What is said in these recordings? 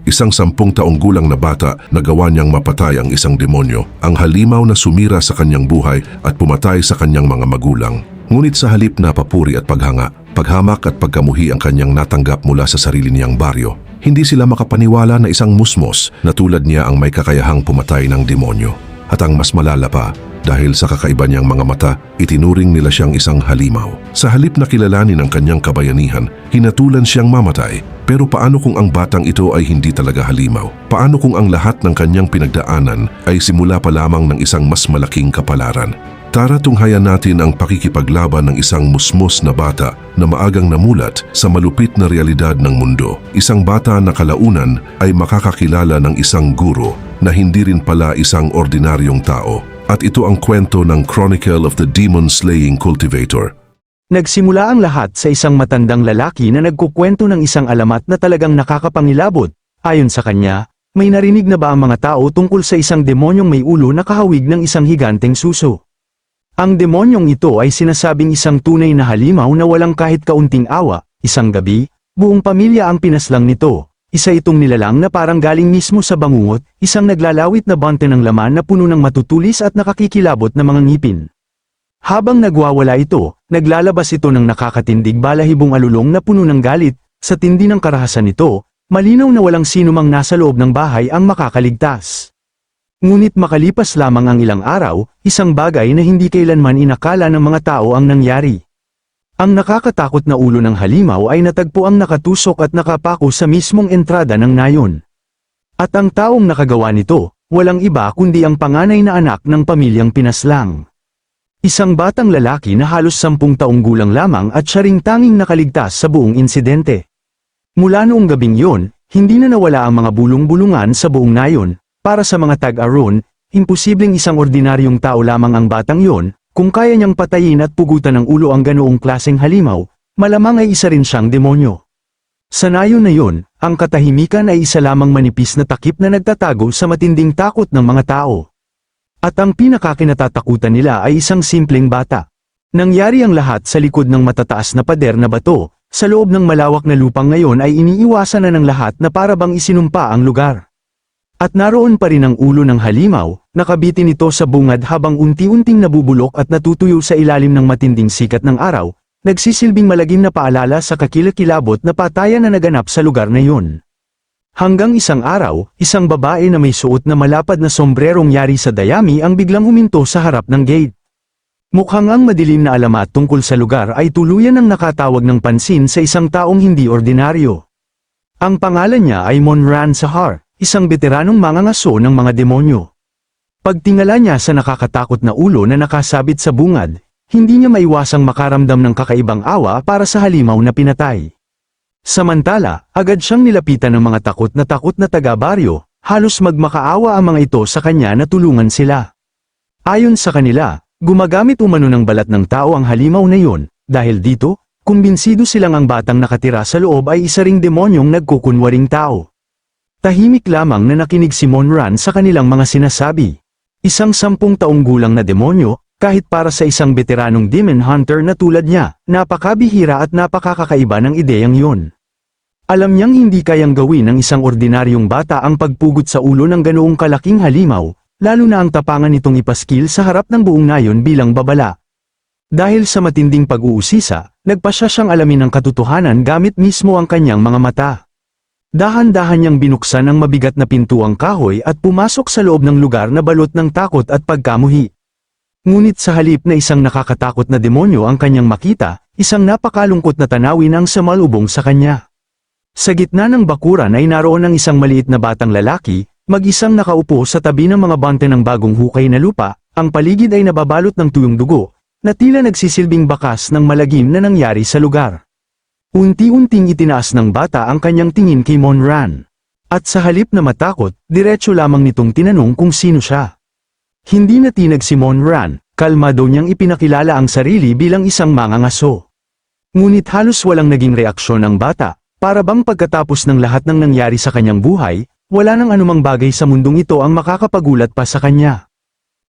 Isang 10 taong gulang na bata na gawa niyang mapatay ang isang demonyo, ang halimaw na sumira sa kanyang buhay at pumatay sa kanyang mga magulang. Ngunit sa halip na papuri at paghanga, paghamak at pagkamuhi ang kanyang natanggap mula sa sarili niyang baryo, hindi sila makapaniwala na isang musmos na tulad niya ang may kakayahang pumatay ng demonyo. At ang mas malala pa, dahil sa kakaiba niyang mga mata, itinuring nila siyang isang halimaw. Sa halip na kilalanin ang kanyang kabayanihan, hinatulan siyang mamatay. Pero paano kung ang batang ito ay hindi talaga halimaw? Paano kung ang lahat ng kanyang pinagdaanan ay simula pa lamang ng isang mas malaking kapalaran? Tara tunghayan natin ang pakikipaglaban ng isang musmos na bata na maagang namulat sa malupit na realidad ng mundo. Isang bata na kalaunan ay makakakilala ng isang guro na hindi rin pala isang ordinaryong tao. At ito ang kwento ng Chronicle of the Demon-Slaying Cultivator. Nagsimula ang lahat sa isang matandang lalaki na nagkukwento ng isang alamat na talagang nakakapangilabot. Ayon sa kanya, may narinig na ba ang mga tao tungkol sa isang demonyong may ulo na kahawig ng isang higanteng suso? Ang demonyong ito ay sinasabing isang tunay na halimaw na walang kahit kaunting awa. Isang gabi, buong pamilya ang pinaslang nito. Isa itong nilalang na parang galing mismo sa bangungot, isang naglalawit na bante ng laman na puno ng matutulis at nakakikilabot na mga ngipin. Habang nagwawala ito, naglalabas ito ng nakakatindig balahibong alulong na puno ng galit. Sa tindi ng karahasan nito, malinaw na walang sinumang nasa loob ng bahay ang makakaligtas. Ngunit makalipas lamang ang ilang araw, isang bagay na hindi kailanman inakala ng mga tao ang nangyari. Ang nakakatakot na ulo ng halimaw ay natagpuang nakatusok at nakapako sa mismong entrada ng nayon. At ang taong nakagawa nito, walang iba kundi ang panganay na anak ng pamilyang pinaslang. Isang batang lalaki na halos 10 taong gulang lamang at siya ring tanging nakaligtas sa buong insidente. Mula noong gabing yun, hindi na nawala ang mga bulong-bulungan sa buong nayon. Para sa mga tag-aron, imposibleng isang ordinaryong tao lamang ang batang yon. Kung kaya niyang patayin at pugutan ng ulo ang ganoong klaseng halimaw, malamang ay isa rin siyang demonyo. Sa nayon na yun, ang katahimikan ay isa lamang manipis na takip na nagtatago sa matinding takot ng mga tao. At ang pinakakinatatakutan nila ay isang simpleng bata. Nangyari ang lahat sa likod ng matataas na pader na bato, sa loob ng malawak na lupang ngayon ay iniiwasan na ng lahat na para bang isinumpa ang lugar. At naroon pa rin ang ulo ng halimaw, nakabitin ito sa bungad habang unti-unting nabubulok at natutuyo sa ilalim ng matinding sikat ng araw, nagsisilbing malagim na paalala sa kakilakilabot na patayan na naganap sa lugar na yun. Hanggang isang araw, isang babae na may suot na malapad na sombrerong yari sa dayami ang biglang huminto sa harap ng gate. Mukhang ang madilim na alamat tungkol sa lugar ay tuluyan ng nakatawag ng pansin sa isang taong hindi ordinaryo. Ang pangalan niya ay Monran Sahar, isang veteranong mangangaso ng mga demonyo. Pagtingala niya sa nakakatakot na ulo na nakasabit sa bungad, hindi niya maiwasang makaramdam ng kakaibang awa para sa halimaw na pinatay. Samantala, agad siyang nilapitan ng mga takot na taga-baryo, halos magmakaawa ang mga ito sa kanya na tulungan sila. Ayon sa kanila, gumagamit umano ng balat ng tao ang halimaw na yun, dahil dito, kumbinsido silang ang batang nakatira sa loob ay isa ring demonyong nagkukunwaring tao. Tahimik lamang na nakinig si Monran sa kanilang mga sinasabi. Isang 10 taong gulang na demonyo, kahit para sa isang veteranong demon hunter na tulad niya, napakabihira at napakakakaiba ng ideyang yun. Alam niyang hindi kayang gawin ng isang ordinaryong bata ang pagpugot sa ulo ng ganoong kalaking halimaw, lalo na ang tapangan nitong ipaskil sa harap ng buong nayon bilang babala. Dahil sa matinding pag-uusisa, nagpasya siyang alamin ang katotohanan gamit mismo ang kanyang mga mata. Dahan-dahan niyang binuksan ang mabigat na pintuang kahoy at pumasok sa loob ng lugar na balot ng takot at pagkamuhi. Ngunit sa halip na isang nakakatakot na demonyo ang kanyang makita, isang napakalungkot na tanawin ang sumalubong sa kanya. Sa gitna ng bakuran ay naroon ang isang maliit na batang lalaki, mag-isang nakaupo sa tabi ng mga bante ng bagong hukay na lupa, ang paligid ay nababalot ng tuyong dugo, na tila nagsisilbing bakas ng malagim na nangyari sa lugar. Unti-unting itinaas ng bata ang kanyang tingin kay Monran. At sa halip na matakot, diretso lamang nitong tinanong kung sino siya. Hindi natinag si Monran, kalmado niyang ipinakilala ang sarili bilang isang mangangaso. Ngunit halos walang naging reaksyon ng bata, para bang pagkatapos ng lahat ng nangyari sa kanyang buhay, wala nang anumang bagay sa mundong ito ang makakapagulat pa sa kanya.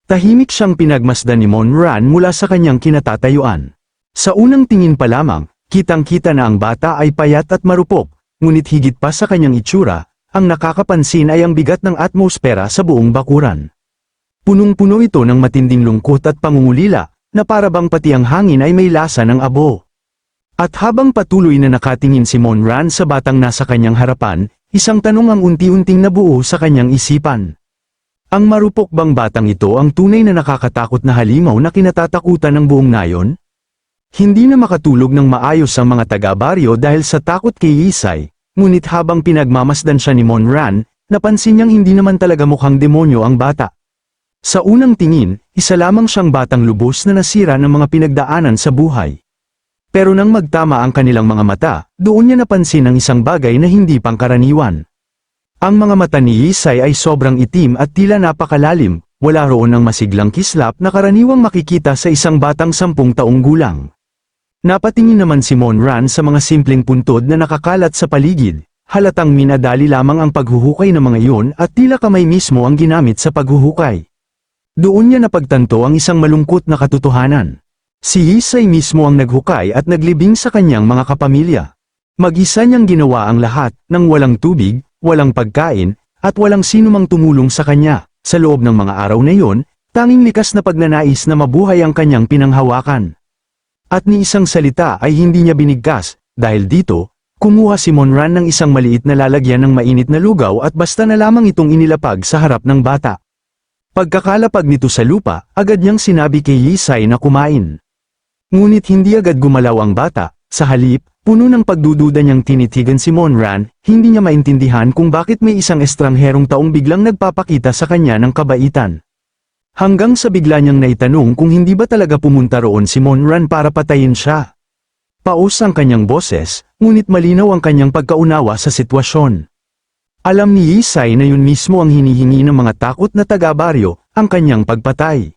Tahimik siyang pinagmasdan ni Monran mula sa kanyang kinatatayuan. Sa unang tingin pa lamang, kitang-kita na ang bata ay payat at marupok, ngunit higit pa sa kanyang itsura, ang nakakapansin ay ang bigat ng atmosfera sa buong bakuran. Punong-puno ito ng matinding lungkot at pangungulila, na para bang pati ang hangin ay may lasa ng abo. At habang patuloy na nakatingin si Monran sa batang nasa kanyang harapan, isang tanong ang unti-unting nabuo sa kanyang isipan. Ang marupok bang batang ito ang tunay na nakakatakot na halimaw na kinatatakutan ng buong nayon? Hindi na makatulog ng maayos ang mga taga-baryo dahil sa takot kay Isay, ngunit habang pinagmamasdan siya ni Monran, napansin niyang hindi naman talaga mukhang demonyo ang bata. Sa unang tingin, isa lamang siyang batang lubos na nasira ng mga pinagdaanan sa buhay. Pero nang magtama ang kanilang mga mata, doon niya napansin ang isang bagay na hindi pangkaraniwan. Ang mga mata ni Isay ay sobrang itim at tila napakalalim, wala roon ng masiglang kislap na karaniwang makikita sa isang batang 10 taong gulang. Napatingin naman si Monran sa mga simpleng puntod na nakakalat sa paligid, halatang minadali lamang ang paghuhukay ng mga iyon at tila kamay mismo ang ginamit sa paghuhukay. Doon niya napagtanto ang isang malungkot na katotohanan. Si Isay mismo ang naghukay at naglibing sa kanyang mga kapamilya. Mag-isa niyang ginawa ang lahat, nang walang tubig, walang pagkain, at walang sinumang tumulong sa kanya. Sa loob ng mga araw na iyon, tanging likas na pagnanais na mabuhay ang kanyang pinanghawakan. At ni isang salita ay hindi niya binigkas, dahil dito, kumuha si Monran ng isang maliit na lalagyan ng mainit na lugaw at basta na lamang itong inilapag sa harap ng bata. Pagkakalapag nito sa lupa, agad niyang sinabi kay Isay na kumain. Ngunit hindi agad gumalaw ang bata, sa halip, puno ng pagdududa niyang tinitigan si Monran, hindi niya maintindihan kung bakit may isang estrangherong taong biglang nagpapakita sa kanya ng kabaitan. Hanggang sa bigla niyang naitanong kung hindi ba talaga pumunta roon si Monran para patayin siya. Paus ang kanyang boses, ngunit malinaw ang kanyang pagkaunawa sa sitwasyon. Alam ni Isay na yun mismo ang hinihingi ng mga takot na taga-baryo, ang kanyang pagpatay.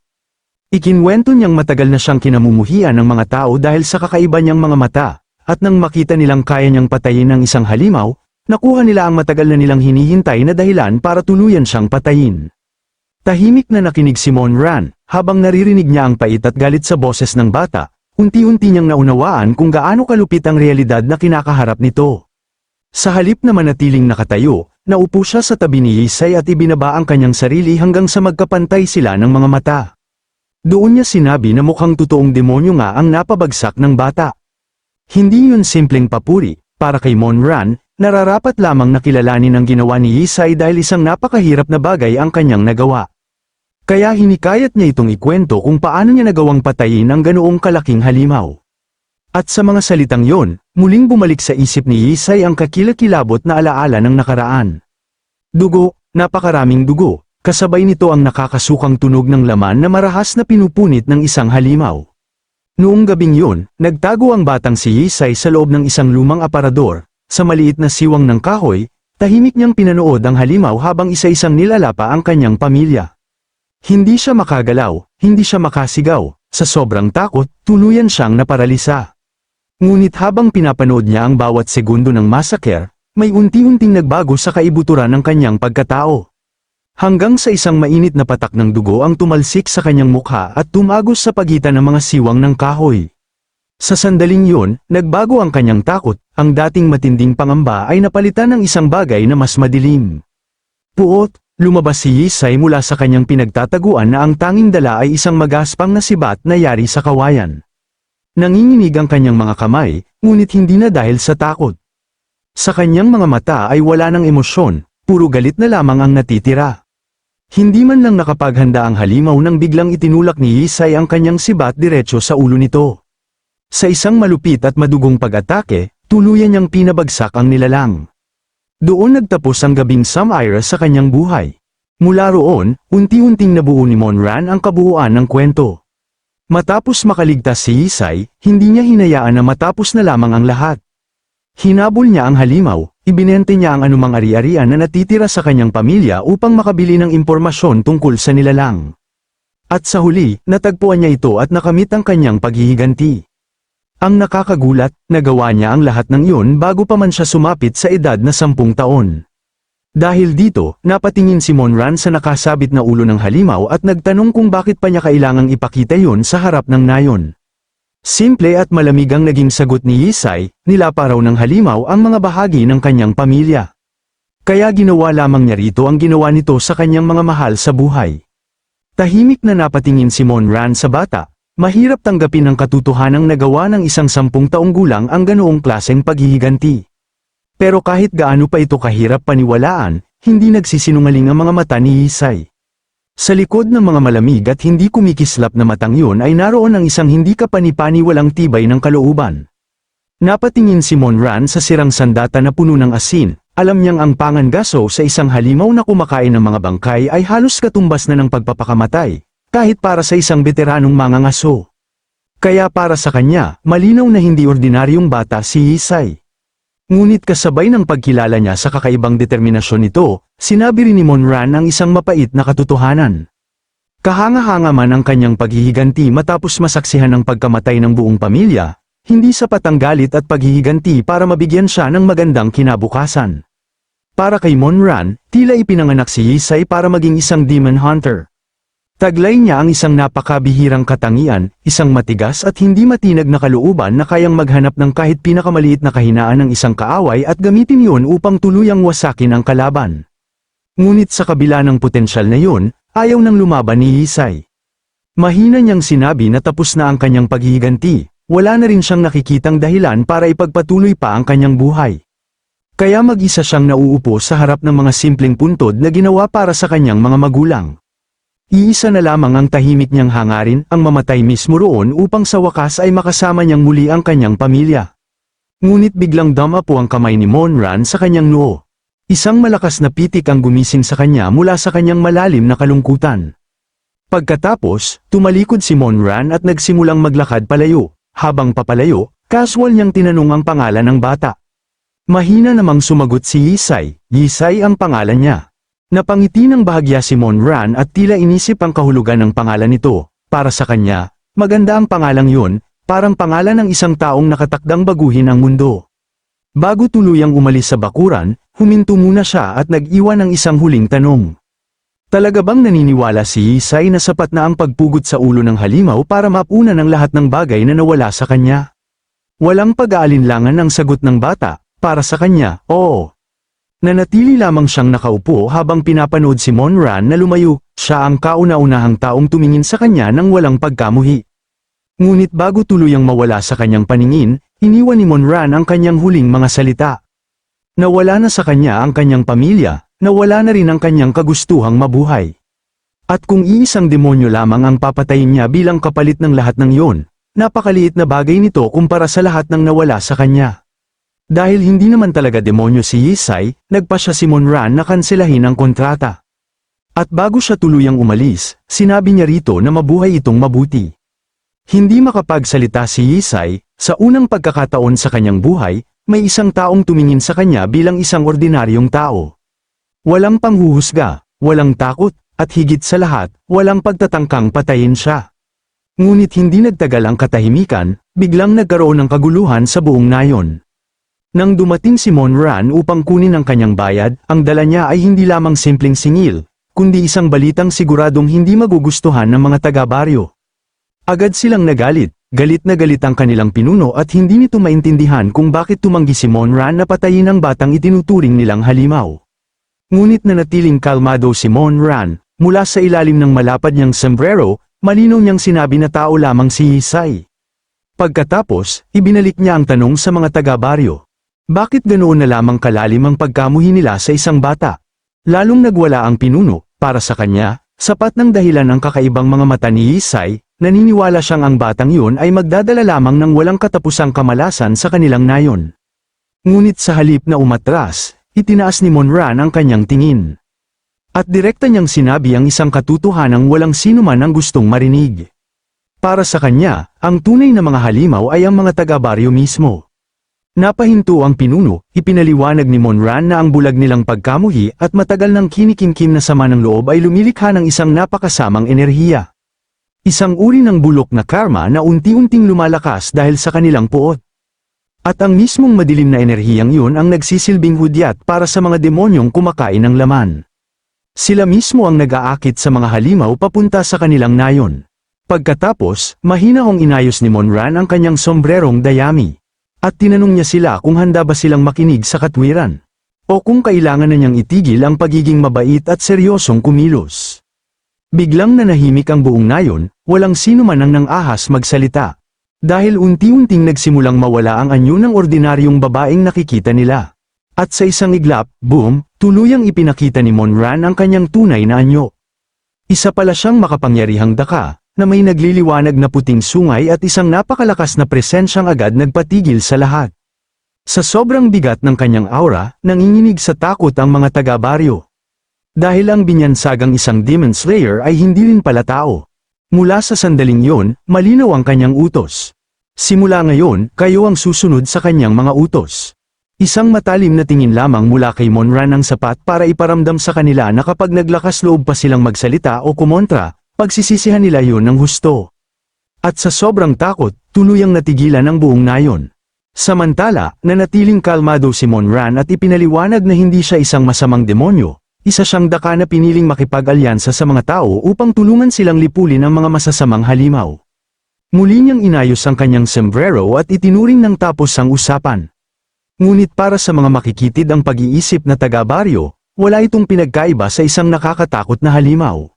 Ikinwento niyang matagal na siyang kinamumuhian ng mga tao dahil sa kakaiba niyang mga mata, at nang makita nilang kaya niyang patayin ng isang halimaw, nakuha nila ang matagal na nilang hinihintay na dahilan para tuluyan siyang patayin. Tahimik na nakinig si Monran, habang naririnig niya ang pait at galit sa boses ng bata, unti-unti niyang naunawaan kung gaano kalupit ang realidad na kinakaharap nito. Sa halip na manatiling nakatayo, naupo siya sa tabi ni Isay at ibinaba ang kanyang sarili hanggang sa magkapantay sila ng mga mata. Doon niya sinabi na mukhang totoong demonyo nga ang napabagsak ng bata. Hindi yun simpleng papuri, para kay Monran, nararapat lamang na kilalanin ang ginawa ni Isay dahil isang napakahirap na bagay ang kanyang nagawa. Kaya hinikayat niya itong ikwento kung paano niya nagawang patayin ang ganoong kalaking halimaw. At sa mga salitang yon, muling bumalik sa isip ni Isay ang kakilakilabot na alaala ng nakaraan. Dugo, napakaraming dugo, kasabay nito ang nakakasukang tunog ng laman na marahas na pinupunit ng isang halimaw. Noong gabing yon, nagtago ang batang si Isay sa loob ng isang lumang aparador, sa maliit na siwang ng kahoy, tahimik niyang pinanood ang halimaw habang isa-isang nilalapa ang kanyang pamilya. Hindi siya makagalaw, hindi siya makasigaw, sa sobrang takot, tuluyan siyang naparalisa. Ngunit habang pinapanood niya ang bawat segundo ng massacre, may unti-unting nagbago sa kaibuturan ng kanyang pagkatao. Hanggang sa isang mainit na patak ng dugo ang tumalsik sa kanyang mukha at tumagos sa pagitan ng mga siwang ng kahoy. Sa sandaling yun, nagbago ang kanyang takot, ang dating matinding pangamba ay napalitan ng isang bagay na mas madilim. Puot, lumabas si Isay mula sa kanyang pinagtataguan na ang tanging dala ay isang magaspang na sibat na yari sa kawayan. Nanginginig ang kanyang mga kamay, ngunit hindi na dahil sa takot. Sa kanyang mga mata ay wala ng emosyon, puro galit na lamang ang natitira. Hindi man lang nakapaghanda ang halimaw nang biglang itinulak ni Isay ang kanyang sibat diretso sa ulo nito. Sa isang malupit at madugong pag-atake, tuluyan niyang pinabagsak ang nilalang. Doon nagtapos ang gabing Samira sa kanyang buhay. Mula roon, unti-unting nabuo ni Monran ang kabuuan ng kwento. Matapos makaligtas si Isay, hindi niya hinayaan na matapos na lamang ang lahat. Hinabol niya ang halimaw, ibinente niya ang anumang ari-arian na natitira sa kanyang pamilya upang makabili ng impormasyon tungkol sa nilalang. At sa huli, natagpuan niya ito at nakamit ang kanyang paghihiganti. Ang nakakagulat, nagawa niya ang lahat ng iyon bago pa man siya sumapit sa edad na 10 taon. Dahil dito, napatingin si Monran sa nakasabit na ulo ng halimaw at nagtanong kung bakit pa niya kailangang ipakita yon sa harap ng nayon. Simple at malamig ang naging sagot ni Isay, nilapa raw ng halimaw ang mga bahagi ng kanyang pamilya. Kaya ginawa lamang niya rito ang ginawa nito sa kanyang mga mahal sa buhay. Tahimik na napatingin si Monran sa bata. Mahirap tanggapin ang katotohanang nagawa ng isang 10 taong gulang ang ganoong klaseng paghihiganti. Pero kahit gaano pa ito kahirap paniwalaan, hindi nagsisinungaling ang mga mata ni Yisay. Sa likod ng mga malamig at hindi kumikislap na matang yun ay naroon ang isang hindi kapani-pani walang tibay ng kalooban. Napatingin si Monran sa sirang sandata na puno ng asin. Alam niyang ang pangangaso sa isang halimaw na kumakain ng mga bangkay ay halos katumbas na ng pagpapakamatay, kahit para sa isang veteranong mangangaso. Kaya para sa kanya, malinaw na hindi ordinaryong bata si Yisay. Ngunit kasabay ng pagkilala niya sa kakaibang determinasyon nito, sinabi rin ni Monran ang isang mapait na katotohanan. Kahanga-hanga man ang kanyang paghihiganti matapos masaksihan ang pagkamatay ng buong pamilya, hindi sapat ang galit at paghihiganti para mabigyan siya ng magandang kinabukasan. Para kay Monran, tila ipinanganak si Yisay para maging isang demon hunter. Taglay niya ang isang napakabihirang katangian, isang matigas at hindi matinag na kalooban na kayang maghanap ng kahit pinakamaliit na kahinaan ng isang kaaway at gamitin yun upang tuluyang wasakin ang kalaban. Ngunit sa kabila ng potensyal na yun, ayaw nang lumaban ni Yisay. Mahina niyang sinabi na tapos na ang kanyang paghihiganti, wala na rin siyang nakikitang dahilan para ipagpatuloy pa ang kanyang buhay. Kaya mag-isa siyang nauupo sa harap ng mga simpleng puntod na ginawa para sa kanyang mga magulang. Iisa na lamang ang tahimik niyang hangarin, ang mamatay mismo roon upang sa wakas ay makasama niyang muli ang kanyang pamilya. Ngunit biglang damapo ang kamay ni Monran sa kanyang noo. Isang malakas na pitik ang gumising sa kanya mula sa kanyang malalim na kalungkutan. Pagkatapos, tumalikod si Monran at nagsimulang maglakad palayo. Habang papalayo, casual niyang tinanong ang pangalan ng bata. Mahina namang sumagot si Yisay, Yisay ang pangalan niya. Napangiti ng bahagya si Monran at tila inisip ang kahulugan ng pangalan nito. Para sa kanya, maganda ang pangalang yun, parang pangalan ng isang taong nakatakdang baguhin ang mundo. Bago tuluyang umalis sa bakuran, huminto muna siya at nag-iwan ng isang huling tanong. Talaga bang naniniwala si Yisay na sapat na ang pagpugot sa ulo ng halimaw para mapunan ang lahat ng bagay na nawala sa kanya? Walang pag-aalinlangan ang sagot ng bata, para sa kanya, oo. Nanatili lamang siyang nakaupo habang pinapanood si Monran na lumayo, siya ang kauna-unahang taong tumingin sa kanya nang walang pagkamuhi. Ngunit bago tuluyang mawala sa kanyang paningin, iniwan ni Monran ang kanyang huling mga salita. Nawala na sa kanya ang kanyang pamilya, nawala na rin ang kanyang kagustuhang mabuhay. At kung iisang demonyo lamang ang papatayin niya bilang kapalit ng lahat ng iyon, napakaliit na bagay nito kumpara sa lahat ng nawala sa kanya. Dahil hindi naman talaga demonyo si Yisay, nagpasya si Monran na kanselahin ang kontrata. At bago siya tuluyang umalis, sinabi niya rito na mabuhay itong mabuti. Hindi makapagsalita si Yisay, sa unang pagkakataon sa kanyang buhay, may isang taong tumingin sa kanya bilang isang ordinaryong tao. Walang panghuhusga, walang takot, at higit sa lahat, walang pagtatangkang patayin siya. Ngunit hindi nagtagal ang katahimikan, biglang nagkaroon ng kaguluhan sa buong nayon. Nang dumating si Monran upang kunin ang kanyang bayad, ang dala niya ay hindi lamang simpleng singil, kundi isang balitang siguradong hindi magugustuhan ng mga taga-baryo. Agad silang nagalit, galit na galit ang kanilang pinuno at hindi nito maintindihan kung bakit tumanggi si Monran na patayin ang batang itinuturing nilang halimaw. Ngunit nanatiling kalmado si Monran, mula sa ilalim ng malapad niyang sombrero, malinaw niyang sinabi na tao lamang si Yisay. Pagkatapos, ibinalik niya ang tanong sa mga taga-baryo. Bakit ganoon na lamang kalalim ang pagkamuhi nila sa isang bata? Lalong nagwala ang pinuno, para sa kanya, sapat ng dahilan ang kakaibang mga mata ni Yisay, naniniwala siyang ang batang yun ay magdadala lamang ng walang katapusang kamalasan sa kanilang nayon. Ngunit sa halip na umatras, itinaas ni Monran ang kanyang tingin. At direkta niyang sinabi ang isang katotohanang walang sinuman ang gustong marinig. Para sa kanya, ang tunay na mga halimaw ay ang mga taga-baryo mismo. Napahinto ang pinuno, ipinaliwanag ni Monran na ang bulag nilang pagkamuhi at matagal ng kinikimkim na sama ng loob ay lumilikha ng isang napakasamang enerhiya. Isang uri ng bulok na karma na unti-unting lumalakas dahil sa kanilang puot. At ang mismong madilim na enerhiyang yun ang nagsisilbing hudyat para sa mga demonyong kumakain ng laman. Sila mismo ang nag-aakit sa mga halimaw papunta sa kanilang nayon. Pagkatapos, mahinahong inayos ni Monran ang kanyang sombrerong dayami. At tinanong niya sila kung handa ba silang makinig sa katwiran. o kung kailangan na niyang itigil ang pagiging mabait at seryosong kumilos. Biglang nanahimik ang buong nayon, walang sino man ang nang-ahas magsalita. Dahil unti-unting nagsimulang mawala ang anyo ng ordinaryong babaeng nakikita nila. At sa isang iglap, boom, tuluyang ipinakita ni Monran ang kanyang tunay na anyo. Isa pala siyang makapangyarihang daka, na may nagliliwanag na puting sungay at isang napakalakas na presensyang agad nagpatigil sa lahat. Sa sobrang bigat ng kanyang aura, nanginginig sa takot ang mga taga-baryo. Dahil ang binyansagang isang Demon Slayer ay hindi rin pala tao. Mula sa sandaling yon, malinaw ang kanyang utos. Simula ngayon, kayo ang susunod sa kanyang mga utos. Isang matalim na tingin lamang mula kay Monran ang sapat para iparamdam sa kanila na kapag naglakas loob pa silang magsalita o kumontra, pagsisisihan nila yon ng husto. At sa sobrang takot, tuluyang natigilan ang buong nayon. Samantala, nanatiling kalmado si Monran at ipinaliwanag na hindi siya isang masamang demonyo. Isa siyang daka na piniling makipag-alyansa sa mga tao upang tulungan silang lipulin ang mga masasamang halimaw. Muli niyang inayos ang kanyang sombrero at itinuring ng tapos ang usapan. Ngunit para sa mga makikitid ang pag-iisip na taga-baryo, wala itong pinagkaiba sa isang nakakatakot na halimaw.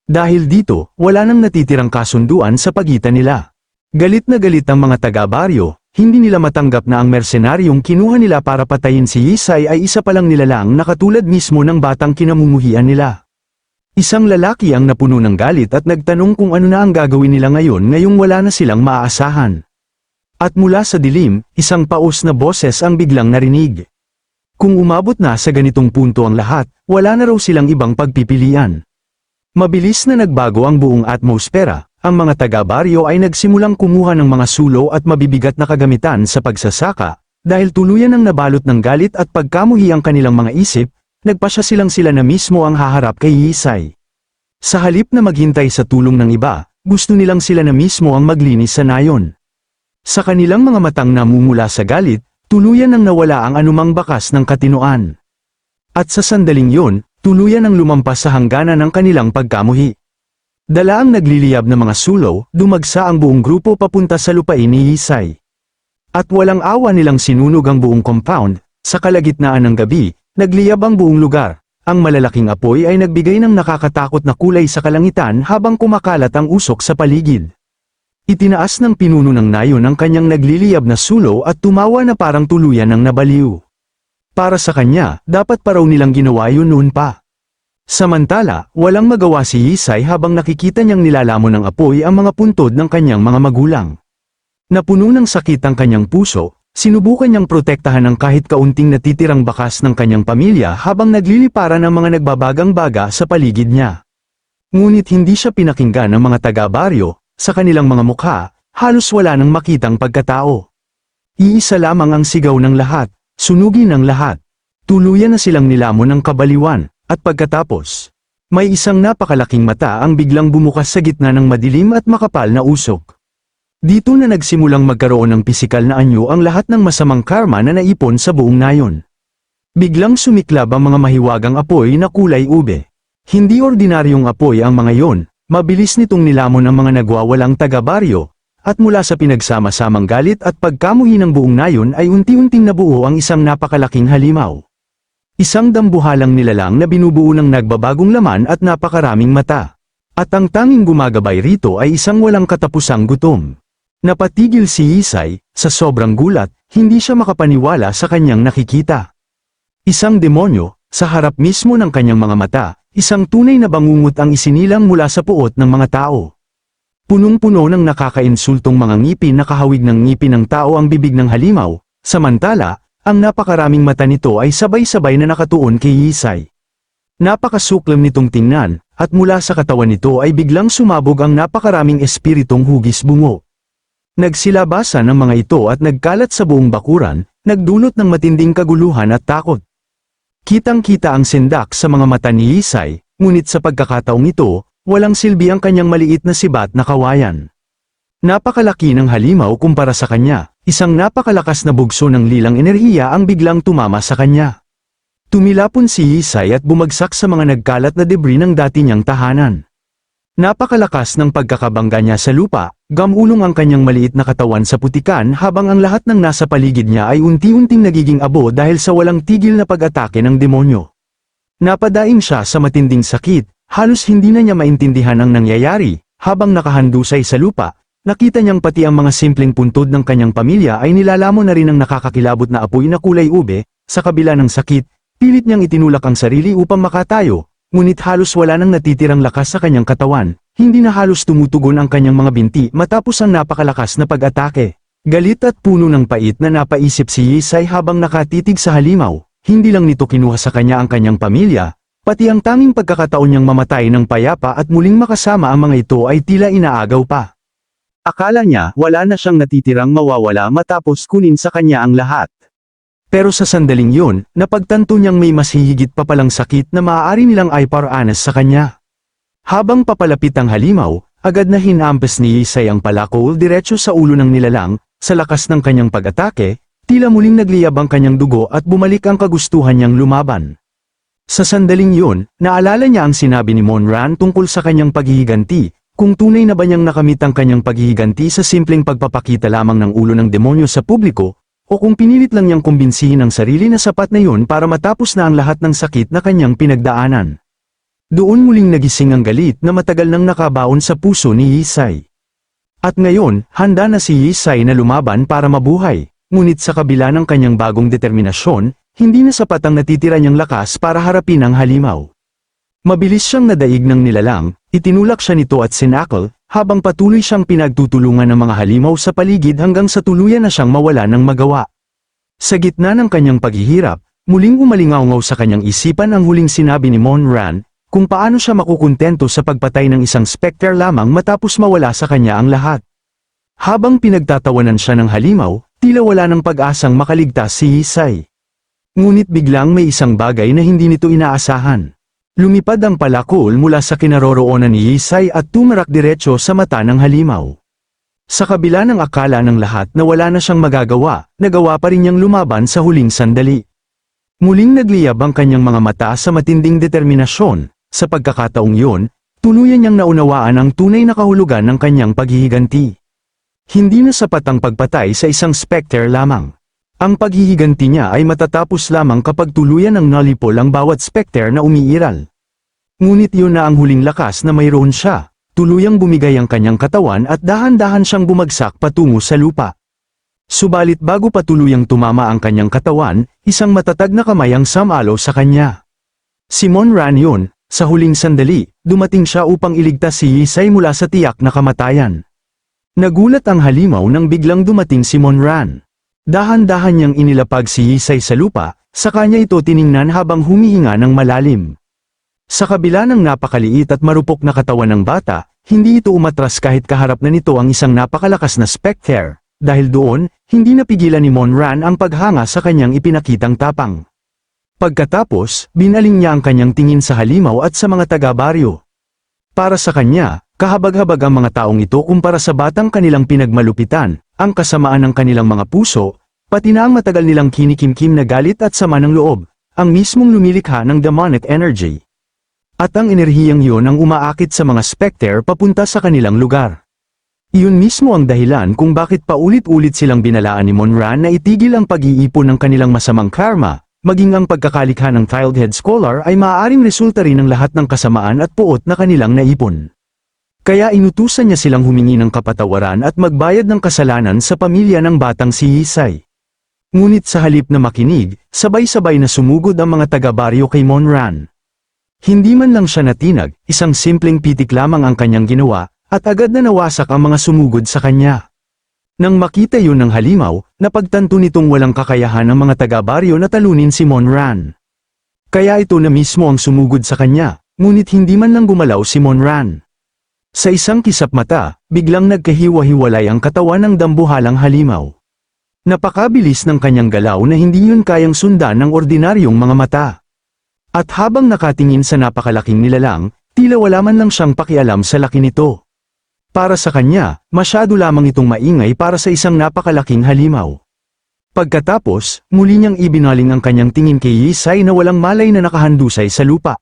Dahil dito, wala nang natitirang kasunduan sa pagitan nila. Galit na galit ang mga taga-baryo, hindi nila matanggap na ang mersenaryong kinuha nila para patayin si Yisay ay isa palang nilalang na katulad mismo ng batang kinamumuhian nila. Isang lalaki ang napuno ng galit at nagtanong kung ano na ang gagawin nila ngayong wala na silang maaasahan. At mula sa dilim, isang paos na boses ang biglang narinig. Kung umabot na sa ganitong punto ang lahat, wala na raw silang ibang pagpipilian. Mabilis na nagbago ang buong atmosfera. Ang mga taga-baryo ay nagsimulang kumuha ng mga sulo at mabibigat na kagamitan sa pagsasaka, dahil tuluyan ang nabalot ng galit at pagkamuhi ang kanilang mga isip, nagpasya silang sila na mismo ang haharap kay Yisay. Sa halip na maghintay sa tulong ng iba, gusto nilang sila na mismo ang maglinis sa nayon. Sa kanilang mga matang namumula sa galit, tuluyan ang nawala ang anumang bakas ng katinoan. At sa sandaling yon, tuluyan ang lumampas sa hangganan ng kanilang pagkamuhi. Dala ang nagliliyab na mga sulo, dumagsa ang buong grupo papunta sa lupain ni Yisay. At walang awa nilang sinunog ang buong compound, sa kalagitnaan ng gabi, nagliyab ang buong lugar. Ang malalaking apoy ay nagbigay ng nakakatakot na kulay sa kalangitan habang kumakalat ang usok sa paligid. Itinaas ng pinuno ng nayon ang kanyang nagliliyab na sulo at tumawa na parang tuluyan ng nabaliw. Para sa kanya, dapat pa raw nilang ginawa yun noon pa. Samantala, walang magawa si Yisay habang nakikita niyang nilalamon ng apoy ang mga puntod ng kanyang mga magulang. Napuno ng sakit ang kanyang puso, sinubukan niyang protektahan ang kahit kaunting natitirang bakas ng kanyang pamilya habang nagliliparan ang mga nagbabagang baga sa paligid niya. Ngunit hindi siya pinakinggan ng mga taga-baryo, sa kanilang mga mukha, halos wala nang makitang pagkatao. Iisa lamang ang sigaw ng lahat, sunugin ang lahat. Tuluyan na silang nilamon ng kabaliwan. At pagkatapos, may isang napakalaking mata ang biglang bumukas sa gitna ng madilim at makapal na usok. Dito na nagsimulang magkaroon ng pisikal na anyo ang lahat ng masamang karma na naipon sa buong nayon. Biglang sumiklab ang mga mahiwagang apoy na kulay ube. Hindi ordinaryong apoy ang mga yon, mabilis nitong nilamon ang mga nagwawalang taga-baryo, at mula sa pinagsama-samang galit at pagkamuhi ng buong nayon ay unti-unting nabuo ang isang napakalaking halimaw. Isang dambuhalang nilalang na binubuo ng nagbabagong laman at napakaraming mata. At ang tanging gumagabay rito ay isang walang katapusang gutom. Napatigil si Yisay, sa sobrang gulat, hindi siya makapaniwala sa kanyang nakikita. Isang demonyo, sa harap mismo ng kanyang mga mata, isang tunay na bangungot ang isinilang mula sa puot ng mga tao. Punong-puno ng nakakainsultong mga ngipin na kahawig ng ngipin ng tao ang bibig ng halimaw, samantala, ang napakaraming mata nito ay sabay-sabay na nakatuon kay Yisay. Napakasuklam nitong tingnan, at mula sa katawan nito ay biglang sumabog ang napakaraming espiritong hugis bungo. Nagsilabasan ang mga ito at nagkalat sa buong bakuran, nagdulot ng matinding kaguluhan at takot. Kitang-kita ang sindak sa mga mata ni Yisay, ngunit sa pagkakataong ito, walang silbi ang kanyang maliit na sibat na kawayan. Napakalaki ng halimaw kumpara sa kanya. Isang napakalakas na bugso ng lilang enerhiya ang biglang tumama sa kanya. Tumilapon si Yisay at bumagsak sa mga nagkalat na debris ng dati niyang tahanan. Napakalakas ng pagkakabangga niya sa lupa, gamulong ang kanyang maliit na katawan sa putikan habang ang lahat ng nasa paligid niya ay unti-unting nagiging abo dahil sa walang tigil na pag-atake ng demonyo. Napadaing siya sa matinding sakit, halos hindi na niya maintindihan ang nangyayari, habang nakahandusay sa lupa, nakita niyang pati ang mga simpleng puntod ng kanyang pamilya ay nilalamon na rin ng nakakakilabot na apoy na kulay ube, sa kabila ng sakit, pilit niyang itinulak ang sarili upang makatayo. Ngunit halos wala nang natitirang lakas sa kanyang katawan, hindi na halos tumutugon ang kanyang mga binti matapos ang napakalakas na pag-atake. Galit at puno ng pait na napaisip si Yisay habang nakatitig sa halimaw, hindi lang nito kinuha sa kanya ang kanyang pamilya, pati ang tanging pagkakataon niyang mamatay ng payapa at muling makasama ang mga ito ay tila inaagaw pa. Akala niya wala na siyang natitirang mawawala matapos kunin sa kanya ang lahat. Pero sa sandaling yun, napagtanto niyang may mas hihigit pa palang sakit na maaari nilang iparanas sa kanya. Habang papalapit ang halimaw, agad na hinampas ni Yisay ang palakol diretso sa ulo ng nilalang, sa lakas ng kanyang pag-atake, tila muling nagliyab ang kanyang dugo at bumalik ang kagustuhan niyang lumaban. Sa sandaling yun, naalala niya ang sinabi ni Monran tungkol sa kanyang paghihiganti, kung tunay na ba niyang nakamit ang kanyang paghihiganti sa simpleng pagpapakita lamang ng ulo ng demonyo sa publiko, o kung pinilit lang niyang kumbinsihin ang sarili na sapat na yun para matapos na ang lahat ng sakit na kanyang pinagdaanan. Doon muling nagising ang galit na matagal nang nakabaon sa puso ni Yisay. At ngayon, handa na si Yisay na lumaban para mabuhay, ngunit sa kabila ng kanyang bagong determinasyon, hindi na sapat ang natitira niyang lakas para harapin ang halimaw. Mabilis siyang nadaig ng nilalang, itinulak siya nito at sinakal, habang patuloy siyang pinagtutulungan ng mga halimaw sa paligid hanggang sa tuluyan na siyang mawala ng magawa. Sa gitna ng kanyang paghihirap, muling umalingaw sa kanyang isipan ang huling sinabi ni Monran, kung paano siya makukuntento sa pagpatay ng isang specter lamang matapos mawala sa kanya ang lahat. Habang pinagtatawanan siya ng halimaw, tila wala ng pag-asang makaligtas si Yisay. Ngunit biglang may isang bagay na hindi nito inaasahan. Lumipad ang palakol mula sa kinaroroonan ni Yisay at tumarak diretso sa mata ng halimaw. Sa kabila ng akala ng lahat na wala na siyang magagawa, nagawa pa rin niyang lumaban sa huling sandali. Muling nagliyab ang kanyang mga mata sa matinding determinasyon, sa pagkakataong yun, tuluyan niyang naunawaan ang tunay na kahulugan ng kanyang paghihiganti. Hindi na sapat ang pagpatay sa isang specter lamang. Ang paghihiganti niya ay matatapos lamang kapag tuluyan ng nalipol ang bawat specter na umiiral. Ngunit yun na ang huling lakas na mayroon siya, tuluyang bumigay ang kanyang katawan at dahan-dahan siyang bumagsak patungo sa lupa. Subalit bago pa tuluyang tumama ang kanyang katawan, isang matatag na kamay ang samalo sa kanya. Si Monran yun, sa huling sandali, dumating siya upang iligtas si Yisay mula sa tiyak na kamatayan. Nagulat ang halimaw nang biglang dumating si Monran. Dahan-dahan niyang inilapag si Yisay sa lupa, sa kanya ito tiningnan habang humihinga ng malalim. Sa kabila ng napakaliit at marupok na katawan ng bata, hindi ito umatras kahit kaharap na nito ang isang napakalakas na specter. Dahil doon, hindi napigilan ni Monran ang paghanga sa kanyang ipinakitang tapang. Pagkatapos, binaling niya ang kanyang tingin sa halimaw at sa mga taga-baryo. Para sa kanya, kahabag-habag ang mga taong ito kumpara sa batang kanilang pinagmalupitan, ang kasamaan ng kanilang mga puso, pati na ang matagal nilang kinikimkim na galit at sama ng loob, ang mismong lumilikha ng demonic energy. At ang enerhiyang yun ang umaakit sa mga specter papunta sa kanilang lugar. Iyon mismo ang dahilan kung bakit paulit-ulit silang binalaan ni Monran na itigil ang pag-iipon ng kanilang masamang karma, maging ang pagkakalikha ng Childhead Scholar ay maaaring resulta rin ng lahat ng kasamaan at puot na kanilang naipon. Kaya inutusan niya silang humingi ng kapatawaran at magbayad ng kasalanan sa pamilya ng batang si Yisay. Ngunit sa halip na makinig, sabay-sabay na sumugod ang mga taga-baryo kay Monran. Hindi man lang siya natinag, isang simpleng pitik lamang ang kanyang ginawa, at agad na nawasak ang mga sumugod sa kanya. Nang makita yun ng halimaw, napagtanto nitong walang kakayahan ng mga taga-baryo na talunin si Monran. Kaya ito na mismo ang sumugod sa kanya, ngunit hindi man lang gumalaw si Monran. Sa isang kisap mata, biglang nagkahiwa-hiwalay ang katawan ng dambuhalang halimaw. Napakabilis ng kanyang galaw na hindi yun kayang sundan ng ordinaryong mga mata. At habang nakatingin sa napakalaking nilalang, tila wala man lang siyang pakialam sa laki nito. Para sa kanya, masyado lamang itong maingay para sa isang napakalaking halimaw. Pagkatapos, muli niyang ibinaling ang kanyang tingin kay Yisay na walang malay na nakahandusay sa lupa.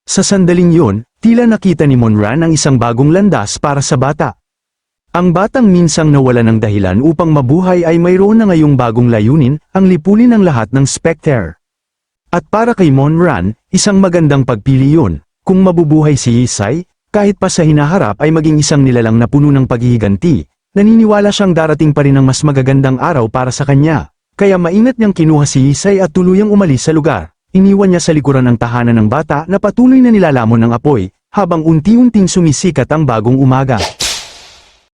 Sa sandaling yun, Tila nakita ni Monran ang isang bagong landas para sa bata. Ang batang minsang nawala ng dahilan upang mabuhay ay mayroon na ngayong bagong layunin, ang lipulin ng lahat ng Spectre. At para kay Monran, isang magandang pagpili yun. Kung mabubuhay si Yisay, kahit pa sa hinaharap ay maging isang nilalang na puno ng paghihiganti, naniniwala siyang darating pa rin ang mas magagandang araw para sa kanya. Kaya maingat niyang kinuha si Yisay at tuluyang umalis sa lugar. Iniwan niya sa likuran ng tahanan ng bata na patuloy na nilalamon ng apoy, habang unti-unting sumisikat ang bagong umaga.